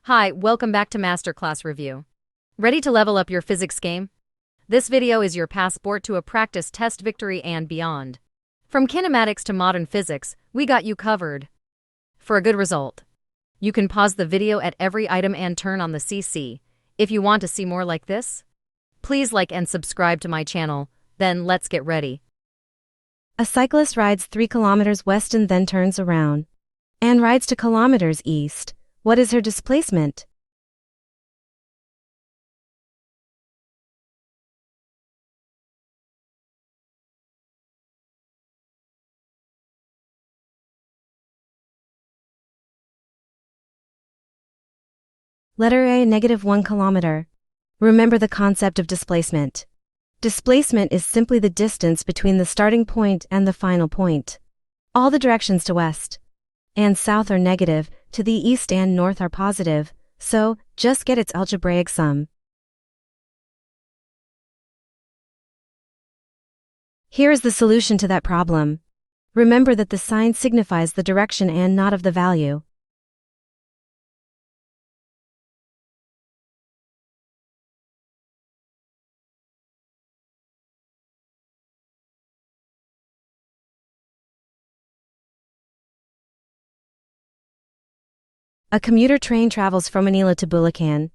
Hi, welcome back to Masterclass Review. Ready to level up your physics game? This video is your passport to a practice test victory and beyond. From kinematics to modern physics, we got you covered. For a good result, you can pause the video at every item and turn on the CC. If you want to see more like this, please like and subscribe to my channel. Then let's get ready. A cyclist rides 3 kilometers west and then turns around and rides 2 kilometers east. What is her displacement? Letter A, -1 kilometer. Remember the concept of displacement. Displacement is simply the distance between the starting point and the final point. All the directions to west and south are negative, to the east and north are positive, so just get its algebraic sum. Here is the solution to that problem. Remember that the sign signifies the direction and not of the value. A commuter train travels from Manila to Bulacan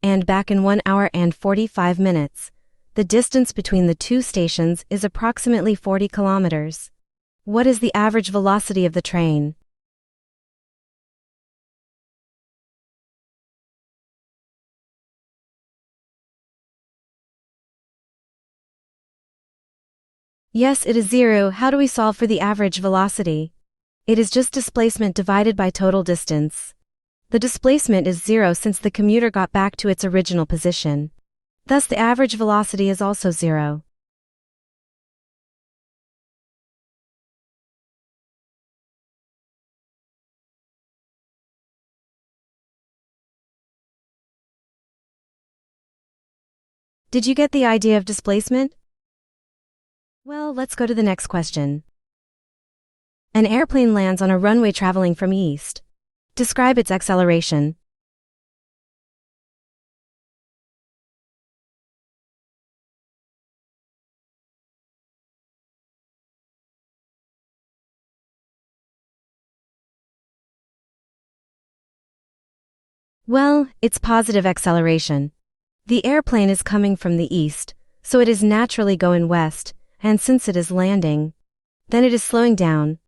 and back in 1 hour and 45 minutes. The distance between the two stations is approximately 40 kilometers. What is the average velocity of the train? Yes, it is 0. How do we solve for the average velocity? It is just displacement divided by total distance. The displacement is 0 since the commuter got back to its original position. Thus the average velocity is also 0. Did you get the idea of displacement? Well, let's go to the next question. An airplane lands on a runway traveling from east. Describe its acceleration. Well, it's positive acceleration. The airplane is coming from the east, so it is naturally going west, and since it is landing, then it is slowing down.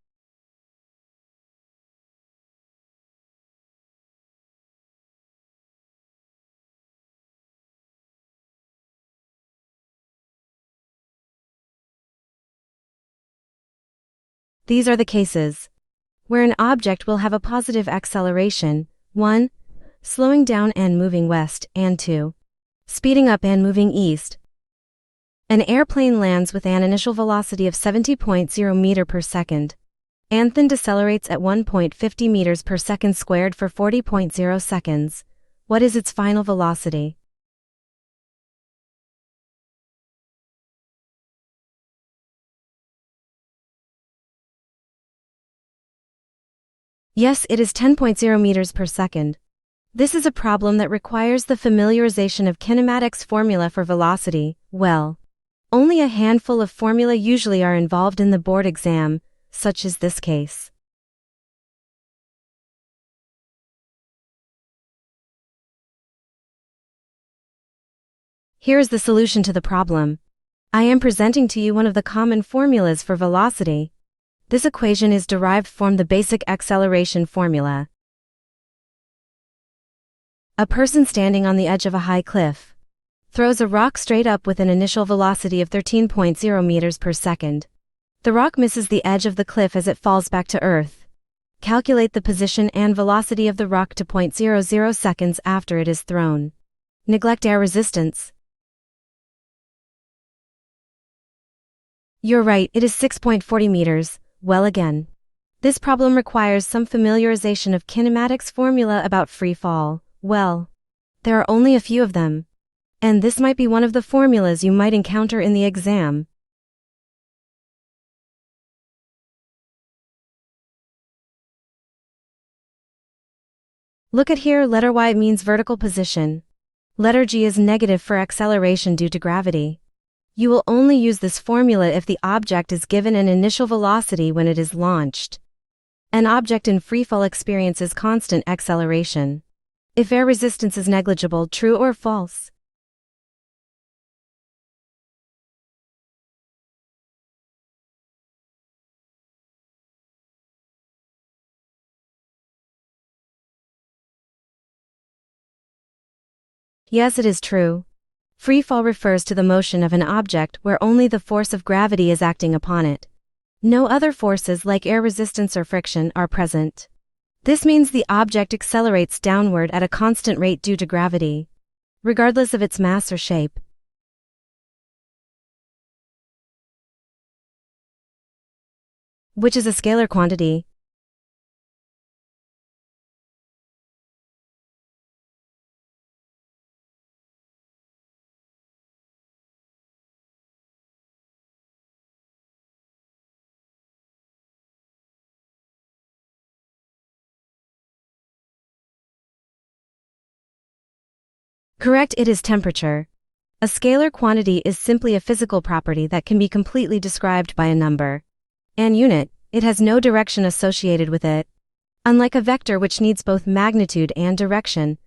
These are the cases where an object will have a positive acceleration: 1. Slowing down and moving west, and 2. Speeding up and moving east. An airplane lands with an initial velocity of 70.0 meters per second, and then decelerates at 1.50 meters per second squared for 40.0 seconds. What is its final velocity? Yes, it is 10.0 meters per second. This is a problem that requires the familiarization of kinematics formula for velocity. Well, only a handful of formula usually are involved in the board exam, such as this case. Here is the solution to the problem. I am presenting to you one of the common formulas for velocity. This equation is derived from the basic acceleration formula. A person standing on the edge of a high cliff throws a rock straight up with an initial velocity of 13.0 meters per second. The rock misses the edge of the cliff as it falls back to earth. Calculate the position and velocity of the rock to 0.00 seconds after it is thrown. Neglect air resistance. You're right, it is 6.40 meters. Well, again, this problem requires some familiarization of kinematics formula about free fall. Well, there are only a few of them, and this might be one of the formulas you might encounter in the exam. Look at here, letter Y means vertical position. Letter G is negative for acceleration due to gravity. You will only use this formula if the object is given an initial velocity when it is launched. An object in freefall experiences constant acceleration. If air resistance is negligible, true or false? Yes, it is true. Freefall refers to the motion of an object where only the force of gravity is acting upon it. No other forces like air resistance or friction are present. This means the object accelerates downward at a constant rate due to gravity, regardless of its mass or shape. Which is a scalar quantity. Correct, it is temperature. A scalar quantity is simply a physical property that can be completely described by a number. An unit, it has no direction associated with it. Unlike a vector which needs both magnitude and direction,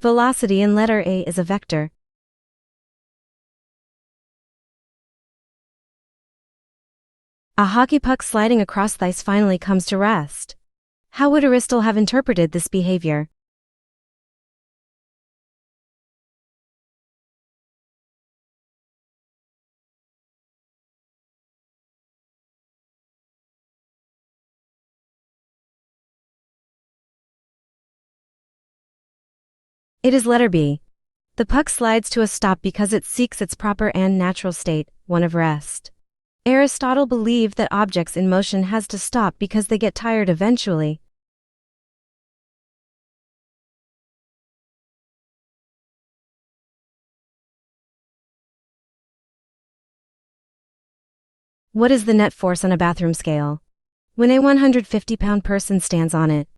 velocity in letter A is a vector. A hockey puck sliding across the ice finally comes to rest. How would Aristotle have interpreted this behavior? It is letter B. The puck slides to a stop because it seeks its proper and natural state, one of rest. Aristotle believed that objects in motion has to stop because they get tired eventually. What is the net force on a bathroom scale? When a 150-pound person stands on it.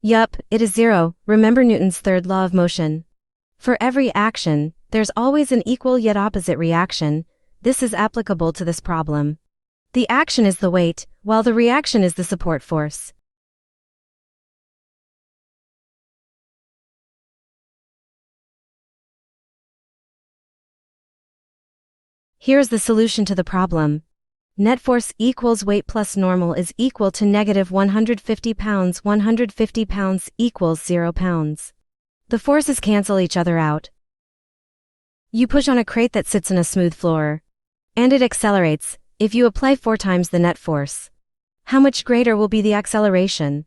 Yup, it is zero. Remember Newton's third law of motion. For every action, there's always an equal yet opposite reaction. This is applicable to this problem. The action is the weight, while the reaction is the support force. Here's the solution to the problem. Net force equals weight plus normal is equal to negative 150 pounds. 150 pounds equals 0 pounds. The forces cancel each other out. You push on a crate that sits on a smooth floor, and it accelerates. If you apply 4 times the net force, how much greater will be the acceleration?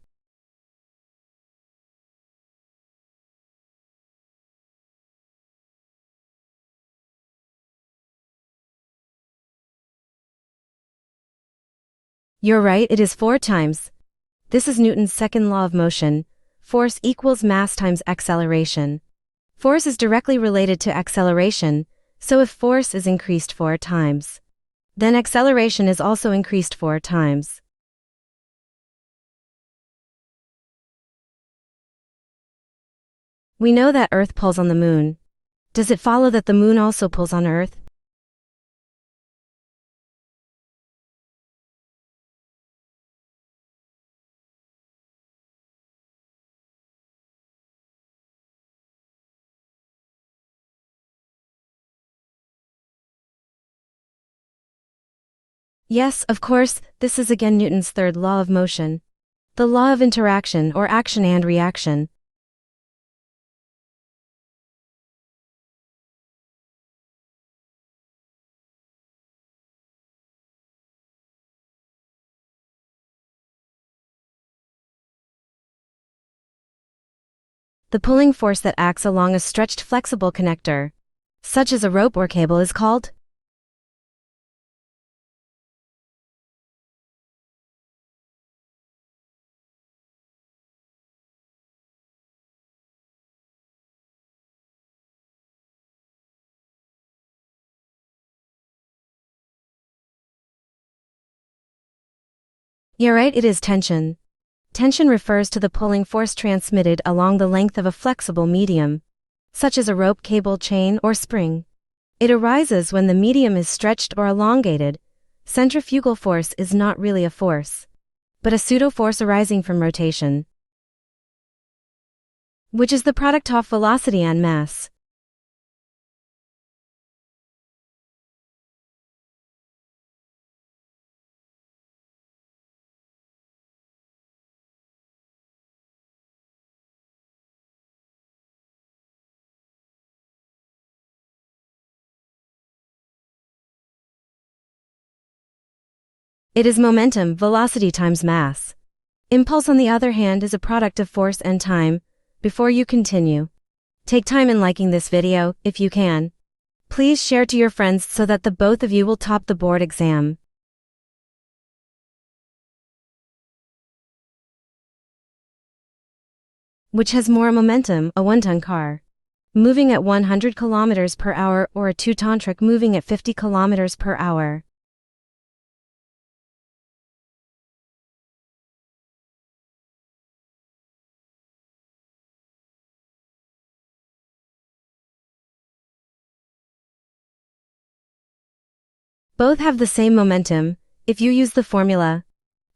You're right, it is 4 times. This is Newton's second law of motion. Force equals mass times acceleration. Force is directly related to acceleration, so if force is increased 4 times, then acceleration is also increased 4 times. We know that Earth pulls on the moon. Does it follow that the moon also pulls on Earth? Yes, of course, this is again Newton's third law of motion. The law of interaction or action and reaction. The pulling force that acts along a stretched flexible connector, such as a rope or cable, is called You're right, it is tension. Tension refers to the pulling force transmitted along the length of a flexible medium, such as a rope, cable, chain, or spring. It arises when the medium is stretched or elongated. Centrifugal force is not really a force, but a pseudo-force arising from rotation, which is the product of velocity and mass. It is momentum, velocity times mass. Impulse, on the other hand, is a product of force and time. Before you continue, take time in liking this video, if you can. Please share to your friends so that the both of you will top the board exam. Which has more momentum, a 1-ton car moving at 100 kilometers per hour or a 2-ton truck moving at 50 kilometers per hour? Both have the same momentum. If you use the formula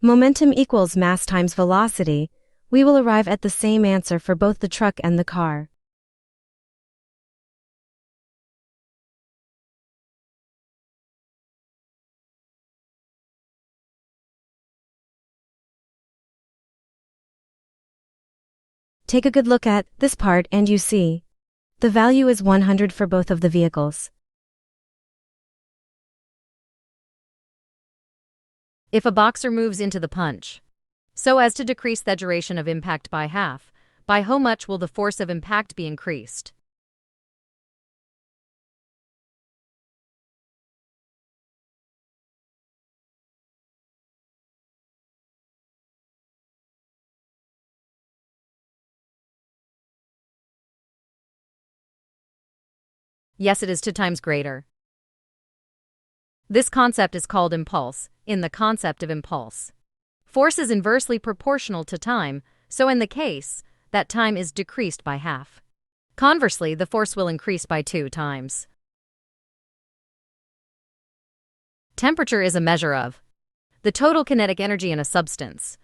momentum equals mass times velocity, we will arrive at the same answer for both the truck and the car. Take a good look at this part and you see the value is 100 for both of the vehicles. If a boxer moves into the punch, so as to decrease the duration of impact by half, by how much will the force of impact be increased? Yes, it is 2 times greater. This concept is called impulse. In the concept of impulse, force is inversely proportional to time, so in the case, that time is decreased by half. Conversely, the force will increase by 2 times. Temperature is a measure of the total kinetic energy in a substance.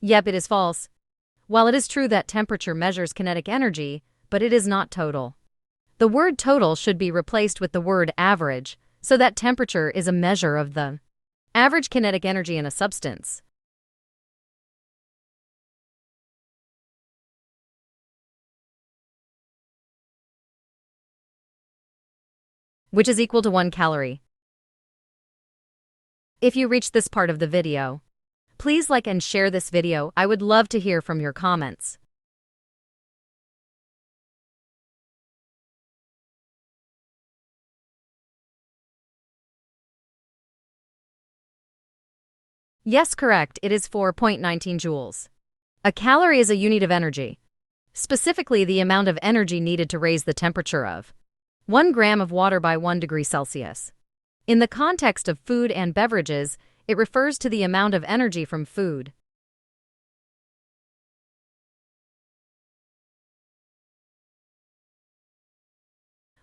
Yep, it is false. While it is true that temperature measures kinetic energy, but it is not total. The word total should be replaced with the word average, so that temperature is a measure of the average kinetic energy in a substance. Which is equal to 1 calorie. If you reached this part of the video, please like and share this video. I would love to hear from your comments. Yes, correct, it is 4.19 joules. A calorie is a unit of energy, specifically the amount of energy needed to raise the temperature of 1 gram of water by 1 degree Celsius. In the context of food and beverages, it refers to the amount of energy from food.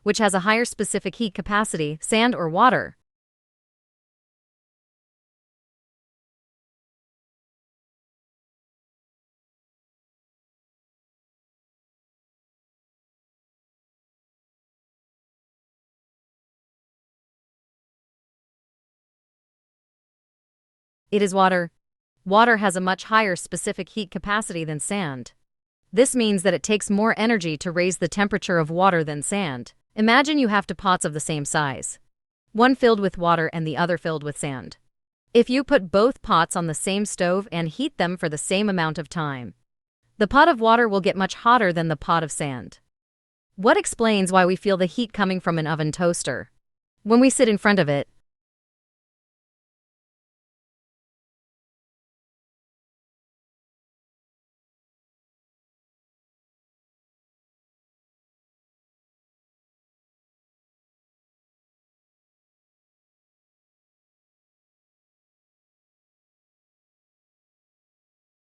Which has a higher specific heat capacity, sand or water. It is water. Water has a much higher specific heat capacity than sand. This means that it takes more energy to raise the temperature of water than sand. Imagine you have 2 pots of the same size, one filled with water and the other filled with sand. If you put both pots on the same stove and heat them for the same amount of time, the pot of water will get much hotter than the pot of sand. What explains why we feel the heat coming from an oven toaster? When we sit in front of it,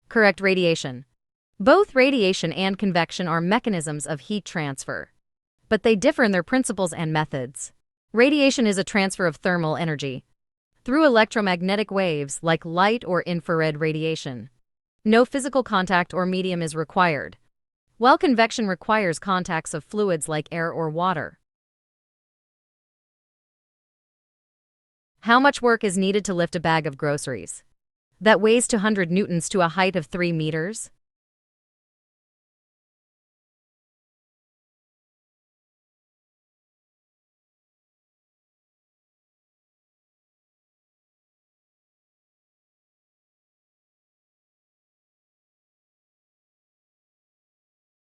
correct radiation. Both radiation and convection are mechanisms of heat transfer, but they differ in their principles and methods. Radiation is a transfer of thermal energy through electromagnetic waves like light or infrared radiation. No physical contact or medium is required, while convection requires contacts of fluids like air or water. How much work is needed to lift a bag of groceries that weighs 200 newtons to a height of 3 meters?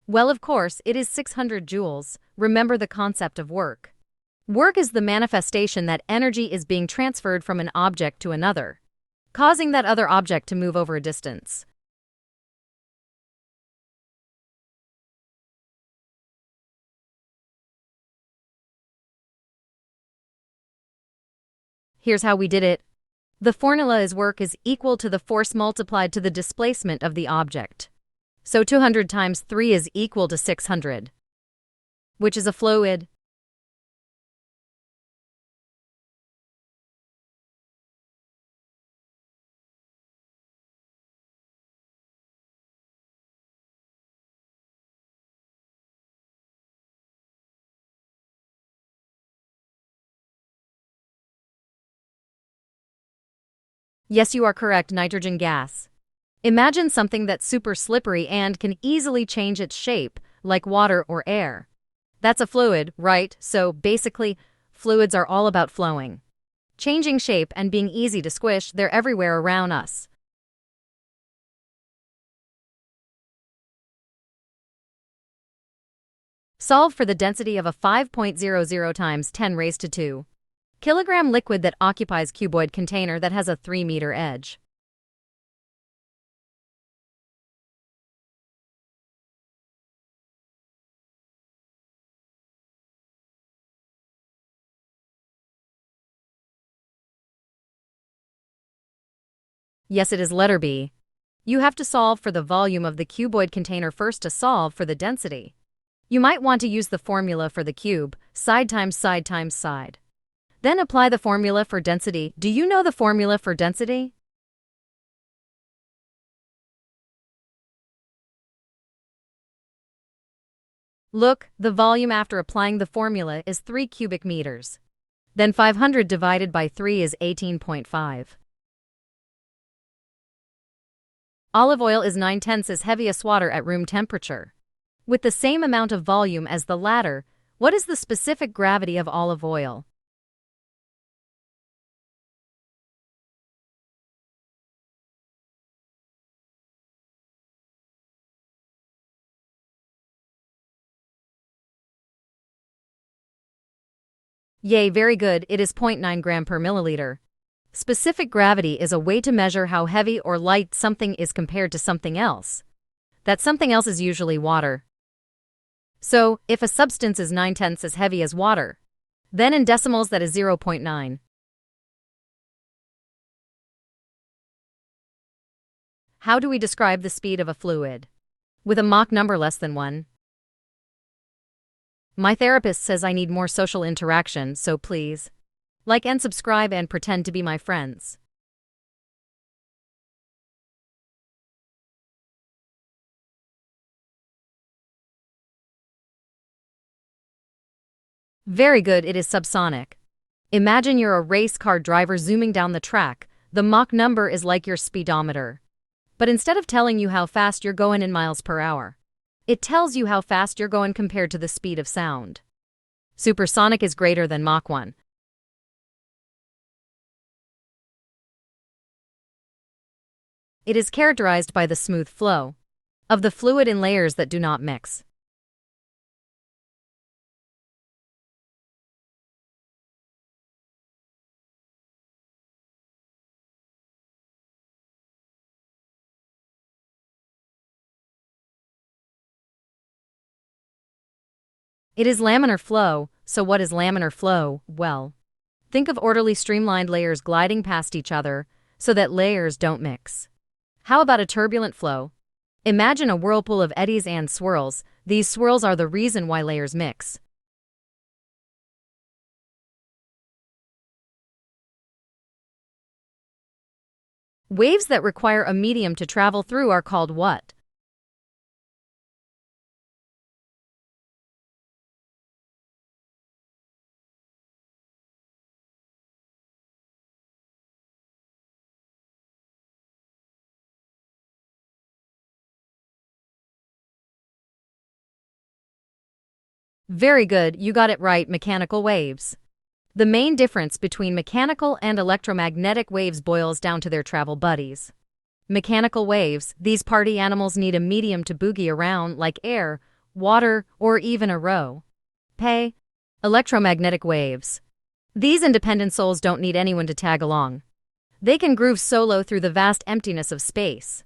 Well, of course, it is 600 joules. Remember the concept of work. Work is the manifestation that energy is being transferred from an object to another, causing that other object to move over a distance. Here's how we did it. The formula is work is equal to the force multiplied to the displacement of the object. So 200 times 3 is equal to 600, which is a fluid. Yes, you are correct, nitrogen gas. Imagine something that's super slippery and can easily change its shape, like water or air. That's a fluid, right? So basically, fluids are all about flowing, changing shape and being easy to squish. They're everywhere around us. Solve for the density of a 5.00 times 10 raised to 2 kilogram liquid that occupies cuboid container that has a 3-meter edge. Yes, it is letter B. You have to solve for the volume of the cuboid container first to solve for the density. You might want to use the formula for the cube, side times side times side. Then apply the formula for density. Do you know the formula for density? Look, the volume after applying the formula is 3 cubic meters. Then 500 divided by 3 is 18.5. Olive oil is 9/10 as heavy as water at room temperature. With the same amount of volume as the latter, what is the specific gravity of olive oil? Yay, very good, it is 0.9 gram per milliliter. Specific gravity is a way to measure how heavy or light something is compared to something else. That something else is usually water. So, if a substance is 9/10 as heavy as water, then in decimals that is 0.9. How do we describe the speed of a fluid? With a Mach number less than 1. My therapist says I need more social interaction, so please like and subscribe and pretend to be my friends. Very good, it is subsonic. Imagine you're a race car driver zooming down the track. The Mach number is like your speedometer. But instead of telling you how fast you're going in miles per hour, it tells you how fast you're going compared to the speed of sound. Supersonic is greater than Mach 1. It is characterized by the smooth flow of the fluid in layers that do not mix. It is laminar flow, so what is laminar flow? Well, think of orderly streamlined layers gliding past each other, so that layers don't mix. How about a turbulent flow? Imagine a whirlpool of eddies and swirls. These swirls are the reason why layers mix. Waves that require a medium to travel through are called what? Very good, you got it right, mechanical waves. The main difference between mechanical and electromagnetic waves boils down to their travel buddies. Mechanical waves, these party animals need a medium to boogie around like air, water, or even a row. Pay. Electromagnetic waves. These independent souls don't need anyone to tag along. They can groove solo through the vast emptiness of space.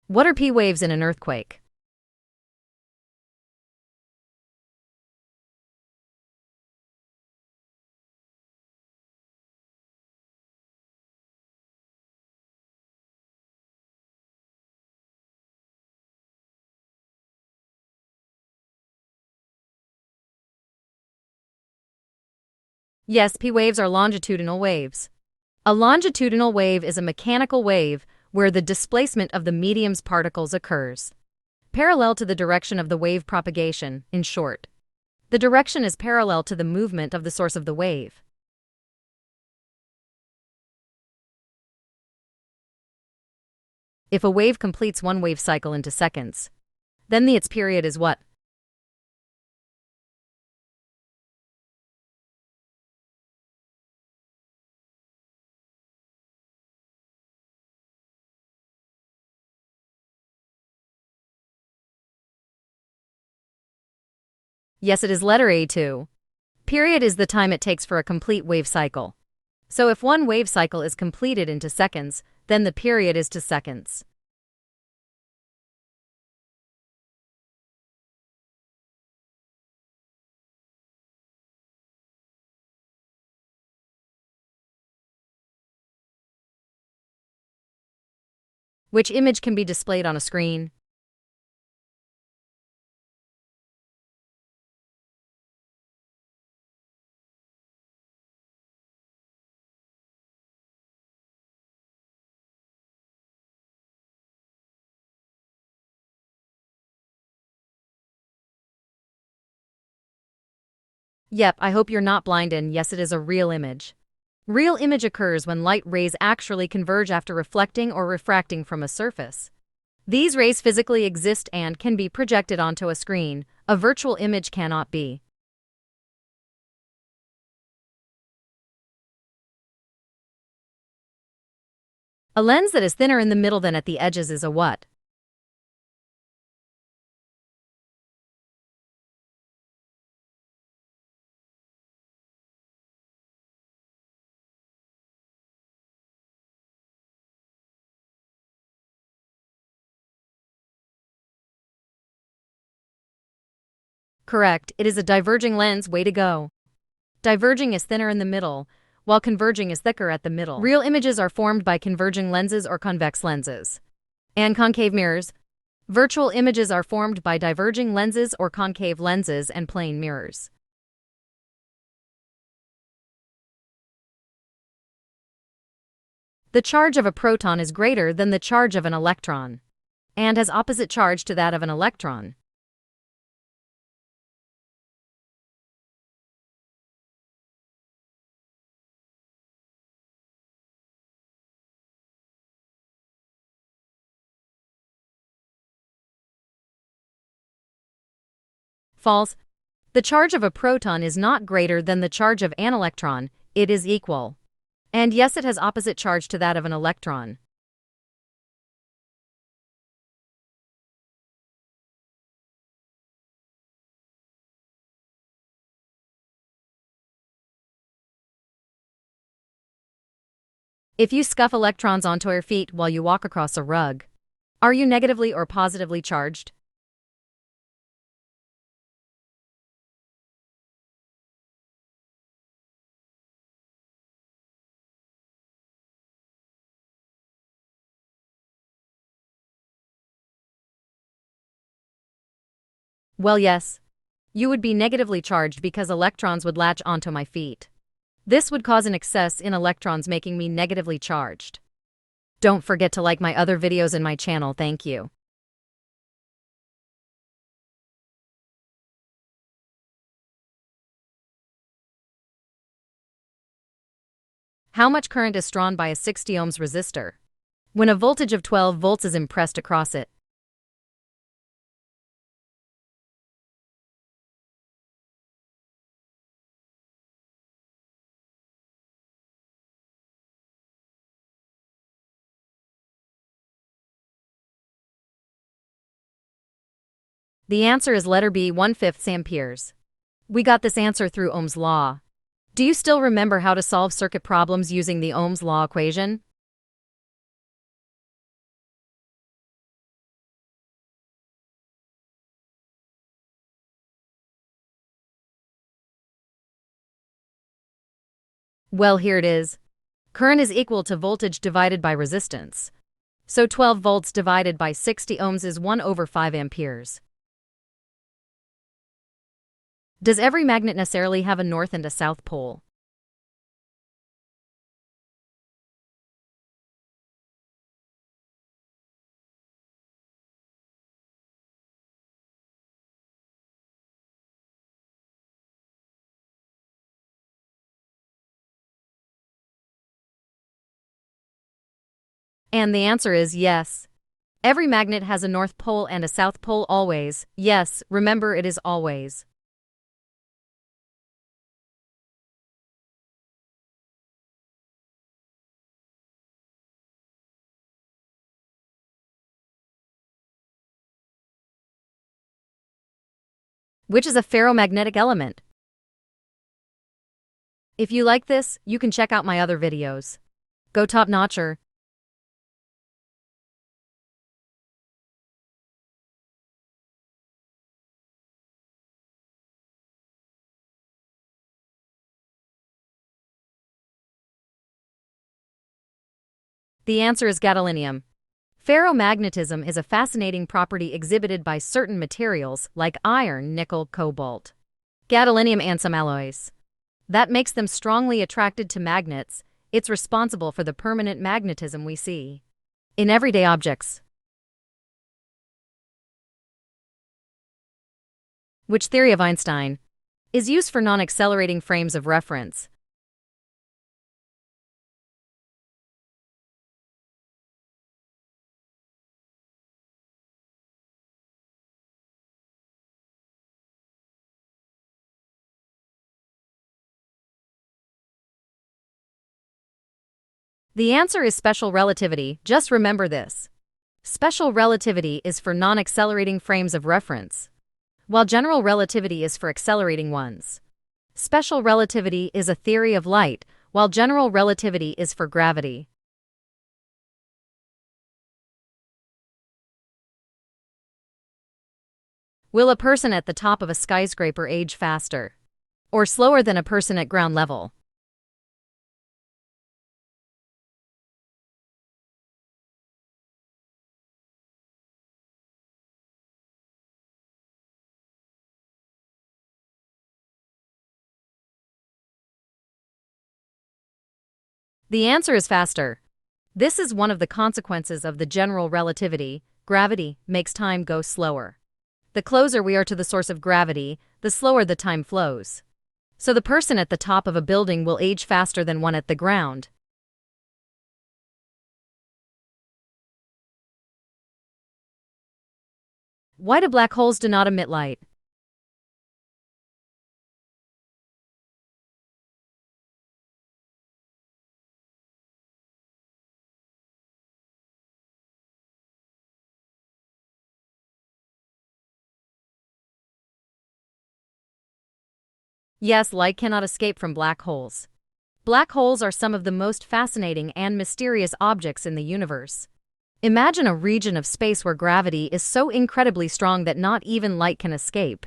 What are P waves in an earthquake? Yes, P waves are longitudinal waves. A longitudinal wave is a mechanical wave where the displacement of the medium's particles occurs parallel to the direction of the wave propagation, in short. The direction is parallel to the movement of the source of the wave. If a wave completes one wave cycle into seconds, then its period is what? Yes, it is letter A too. Period is the time it takes for a complete wave cycle. So if one wave cycle is completed into seconds, then the period is to seconds. Which image can be displayed on a screen? Yep, I hope you're not blind and yes, it is a real image. Real image occurs when light rays actually converge after reflecting or refracting from a surface. These rays physically exist and can be projected onto a screen. A virtual image cannot be. A lens that is thinner in the middle than at the edges is a what? Correct, it is a diverging lens. Way to go. Diverging is thinner in the middle, while converging is thicker at the middle. Real images are formed by converging lenses or convex lenses. And concave mirrors. Virtual images are formed by diverging lenses or concave lenses and plane mirrors. The charge of a proton is greater than the charge of an electron, and has opposite charge to that of an electron. False. The charge of a proton is not greater than the charge of an electron, it is equal. And yes, it has opposite charge to that of an electron. If you scuff electrons onto your feet while you walk across a rug, are you negatively or positively charged? Well, yes. You would be negatively charged because electrons would latch onto my feet. This would cause an excess in electrons, making me negatively charged. Don't forget to like my other videos in my channel. Thank you. How much current is drawn by a 60 ohms resistor? When a voltage of 12 volts is impressed across it. The answer is letter B, 1/5 amperes. We got this answer through Ohm's law. Do you still remember how to solve circuit problems using the Ohm's law equation? Well, here it is. Current is equal to voltage divided by resistance. So 12 volts divided by 60 ohms is 1/5 amperes. Does every magnet necessarily have a north and a south pole? And the answer is yes. Every magnet has a north pole and a south pole always. Yes, remember it is always. Which is a ferromagnetic element? If you like this, you can check out my other videos. Go top-notcher! The answer is gadolinium. Ferromagnetism is a fascinating property exhibited by certain materials like iron, nickel, cobalt, gadolinium, and some alloys. That makes them strongly attracted to magnets. It's responsible for the permanent magnetism we see in everyday objects. Which theory of Einstein is used for non-accelerating frames of reference? The answer is special relativity. Just remember this. Special relativity is for non-accelerating frames of reference, while general relativity is for accelerating ones. Special relativity is a theory of light, while general relativity is for gravity. Will a person at the top of a skyscraper age faster or slower than a person at ground level? The answer is faster. This is one of the consequences of the general relativity. Gravity makes time go slower. The closer we are to the source of gravity, the slower the time flows. So the person at the top of a building will age faster than one at the ground. Why do black holes do not emit light? Yes, light cannot escape from black holes. Black holes are some of the most fascinating and mysterious objects in the universe. Imagine a region of space where gravity is so incredibly strong that not even light can escape.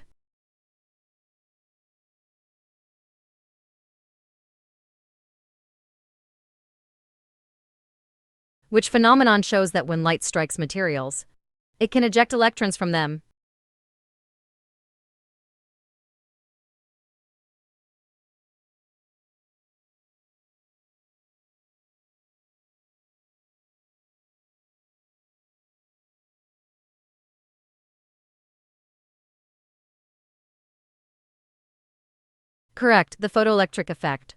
Which phenomenon shows that when light strikes materials, it can eject electrons from them? Correct, the photoelectric effect.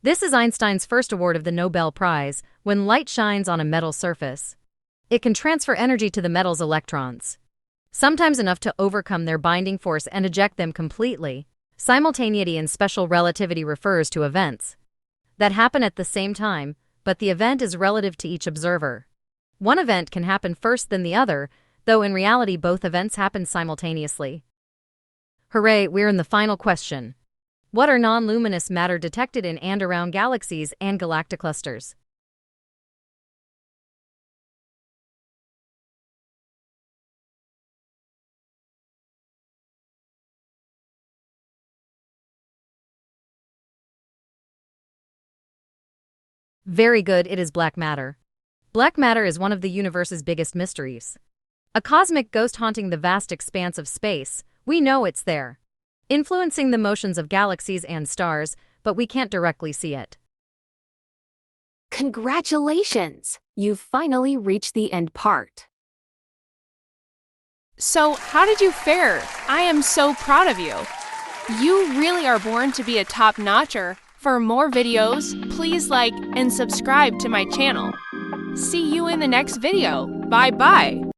This is Einstein's first award of the Nobel Prize. When light shines on a metal surface, it can transfer energy to the metal's electrons, sometimes enough to overcome their binding force and eject them completely. Simultaneity in special relativity refers to events that happen at the same time, but the event is relative to each observer. One event can happen first than the other, though in reality both events happen simultaneously. Hooray, we're in the final question. What are non-luminous matter detected in and around galaxies and galactic clusters? Very good, it is black matter. Black matter is one of the universe's biggest mysteries. A cosmic ghost haunting the vast expanse of space. We know it's there, influencing the motions of galaxies and stars, but we can't directly see it. Congratulations! You've finally reached the end part. So, how did you fare? I am so proud of you. You really are born to be a top-notcher. For more videos, please like and subscribe to my channel. See you in the next video. Bye-bye.